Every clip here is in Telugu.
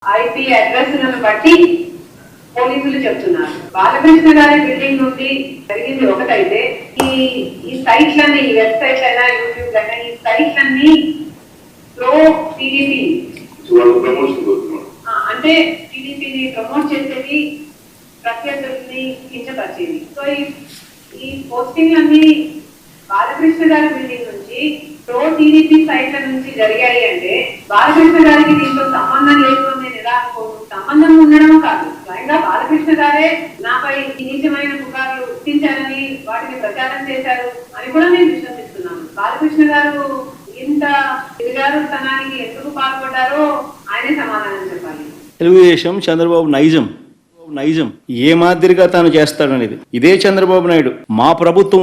ఐపీ అడ్రస్ బట్టి పోలీసులు చెప్తున్నారు. బాలకృష్ణ గారి బిల్డింగ్ నుండి జరిగింది ఒకటైతే ఈ సైట్లన్నీ, ఈ వెబ్సైట్ అయినా యూట్యూబ్ అయినా ఈ సైట్లన్నీ ప్రో టీడీపీ అంటే టీడీపీని ప్రమోట్ చేసేది, ప్రత్యర్థుల్ని కించపరిచేది. సో ఈ పోస్టింగ్లన్నీ బాలకృష్ణ గారి బిల్డింగ్ నుంచి ప్రో టీడీపీ సైట్ల నుంచి జరిగాయి అంటే బాలకృష్ణ గారికి దీంతో సంబంధం లేదు అని నేను ఎలా అనుకోను. సంబంధం ఉండడం కాదు, స్వయంగా బాలకృష్ణ గారే నాపై నీచమైన పుకార్లు గుర్తించారని, వాటిని ప్రచారం చేశారు అని కూడా నేను విశ్వసిస్తున్నాను. బాలకృష్ణ గారు ఇంత దిగజారుతనానికి ఎందుకు పాల్పడ్డారో ఆయనే సమాధానం చెప్పాలి. తెలుగుదేశం చంద్రబాబు నైజం ఏ మాదిరిగా తాను చేస్తాడనేది ఇదే చంద్రబాబు నాయుడు మా ప్రభుత్వం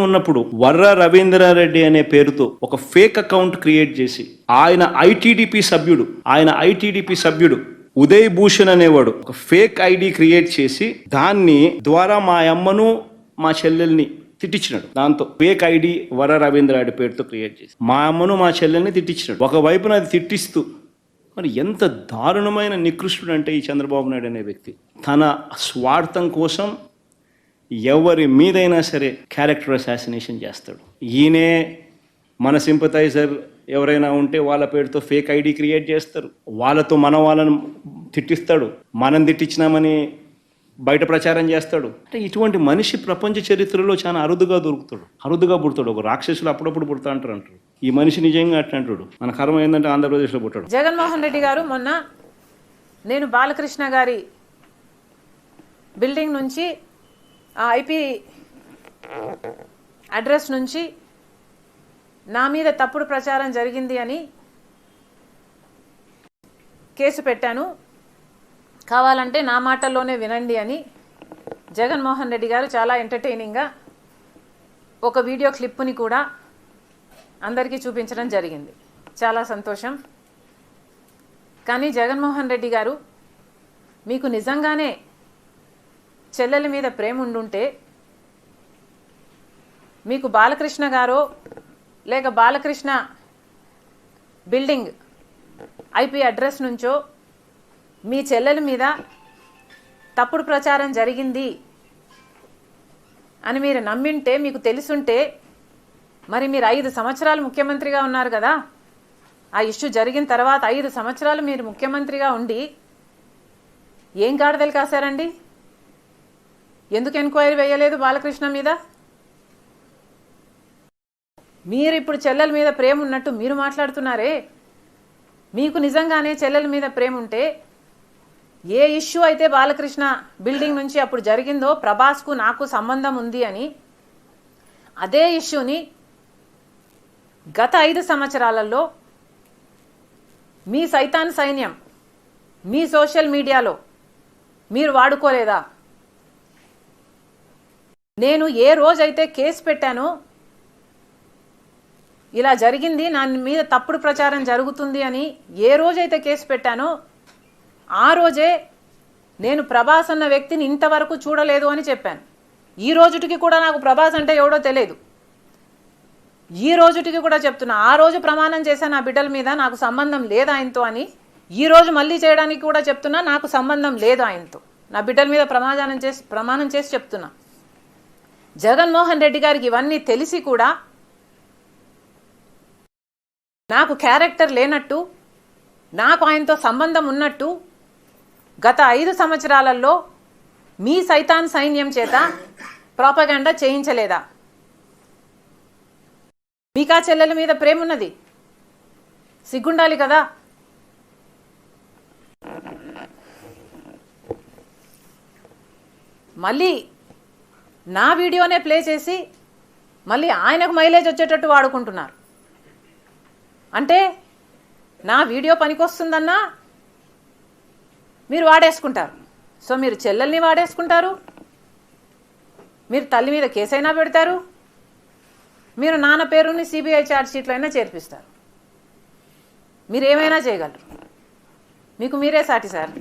ఉన్నప్పుడు వర్ర రవీంద్రారెడ్డి అనే పేరుతో ఒక ఫేక్ అకౌంట్ క్రియేట్ చేసి ఆయన ఐటీడీపీ సభ్యుడు ఉదయ్ భూషణ్ అనేవాడు ఒక ఫేక్ ఐడి క్రియేట్ చేసి దాన్ని ద్వారా మా అమ్మను మా చెల్లెల్ని తిట్టించినాడు. దాంతో ఫేక్ ఐడి వర్ర రవీంద్రారెడ్డి పేరుతో క్రియేట్ చేసి మా అమ్మను మా చెల్లెల్ని తిట్టించినాడు. ఒకవైపున అది తిట్టిస్తూ మరి ఎంత దారుణమైన నికృష్టుడు అంటే ఈ చంద్రబాబు నాయుడు అనే వ్యక్తి తన స్వార్థం కోసం ఎవరి మీదైనా సరే క్యారెక్టర్ అసాసినేషన్ చేస్తాడు. ఈయనే మన సింపథైజర్ ఎవరైనా ఉంటే వాళ్ళ పేరుతో ఫేక్ ఐడి క్రియేట్ చేస్తారు, వాళ్ళతో వాళ్ళని తిట్టిస్తాడు, మనం తిట్టించినామని బయట ప్రచారం చేస్తాడు. అంటే ఇటువంటి మనిషి ప్రపంచ చరిత్రలో చాలా అరుదుగా పుడతాడు. ఒక రాక్షసులు అప్పుడప్పుడు పుడతా అంటారు. ఈ మనిషి నిజంగా అట్లా అంటాడు. మన కర్మ ఏంటంటే ఆంధ్రప్రదేశ్లో పుట్టాడు. జగన్మోహన్ రెడ్డి గారు మొన్న నేను బాలకృష్ణ గారి బిల్డింగ్ నుంచి ఆ ఐపీ అడ్రస్ నుంచి నా మీద తప్పుడు ప్రచారం జరిగింది అని కేసు పెట్టాను, కావాలంటే నా మాటల్లోనే వినండి అని జగన్మోహన్ రెడ్డి గారు చాలా ఎంటర్టైనింగ్గా ఒక వీడియో క్లిప్పుని కూడా అందరికీ చూపించడం జరిగింది. చాలా సంతోషం. కానీ జగన్మోహన్ రెడ్డి గారు మీకు నిజంగానే చెల్లెల మీద ప్రేమ ఉండుంటే మీకు బాలకృష్ణ గారో లేక బాలకృష్ణ బిల్డింగ్ ఐపీ అడ్రస్ నుంచో మీ చెల్లెల మీద తప్పుడు ప్రచారం జరిగింది అని మీరు నమ్మింటే, మీకు తెలుసుంటే, మరి మీరు 5 సంవత్సరాలు ముఖ్యమంత్రిగా ఉన్నారు కదా. ఆ ఇష్యూ జరిగిన తర్వాత 5 సంవత్సరాలు మీరు ముఖ్యమంత్రిగా ఉండి ఏం గాడిదలు కాశారండి? ఎందుకు ఎంక్వైరీ వేయలేదు బాలకృష్ణ మీద? మీరు ఇప్పుడు చెల్లెల మీద ప్రేమ ఉన్నట్టు మీరు మాట్లాడుతున్నారే. మీకు నిజంగానే చెల్లెల మీద ప్రేమ ఉంటే ఏ ఇష్యూ అయితే బాలకృష్ణ బిల్డింగ్ నుంచి అప్పుడు జరిగిందో ప్రభాస్కు నాకు సంబంధం ఉంది అని, అదే ఇష్యూని గత 5 సంవత్సరాలలో మీ సైతాన్ సైన్యం మీ సోషల్ మీడియాలో మీరు వాడుకోలేదా? నేను ఏ రోజైతే కేసు పెట్టానో, ఇలా జరిగింది, నా మీద తప్పుడు ప్రచారం జరుగుతుంది అని ఏ రోజైతే కేసు పెట్టానో ఆ రోజే నేను ప్రభాస్ అన్న వ్యక్తిని ఇంతవరకు చూడలేదు అని చెప్పాను. ఈ రోజుటికి కూడా నాకు ప్రభాస్ అంటే ఎవడో తెలియదు. ఈ రోజుటికి కూడా చెప్తున్నా, ఆ రోజు ప్రమాణం చేశాను నా బిడ్డల మీద నాకు సంబంధం లేదు ఆయనతో అని. ఈ రోజు మళ్ళీ చేయడానికి కూడా చెప్తున్నా, నాకు సంబంధం లేదు ఆయనతో. నా బిడ్డల మీద ప్రమాణం చేసి చెప్తున్నా. జగన్మోహన్ రెడ్డి గారికి ఇవన్నీ తెలిసి కూడా నాకు క్యారెక్టర్ లేనట్టు, నాకు ఆయనతో సంబంధం ఉన్నట్టు గత 5 సంవత్సరాలలో మీ సైతాన్ సైన్యం చేత ప్రాపగాండా చేయించలేదా? మీకా చెల్లెల మీద ప్రేమ ఉన్నది, సిగ్గుండాలి కదా. మళ్ళీ నా వీడియోనే ప్లే చేసి మళ్ళీ ఆయనకు మైలేజ్ వచ్చేటట్టు వాడుకుంటున్నారు. అంటే నా వీడియో పనికొస్తుందన్నా మీరు వాడేసుకుంటారు. సో మీరు చెల్లెల్ని వాడేసుకుంటారు, మీరు తల్లి మీద కేసైనా పెడతారు, మీరు నాన్న పేరుని సిబిఐ ఛార్జ్ షీట్లో అయినా చేర్పిస్తారు. మీరు ఏమైనా చేయగలరు, మీకు మీరే సాటి సార్.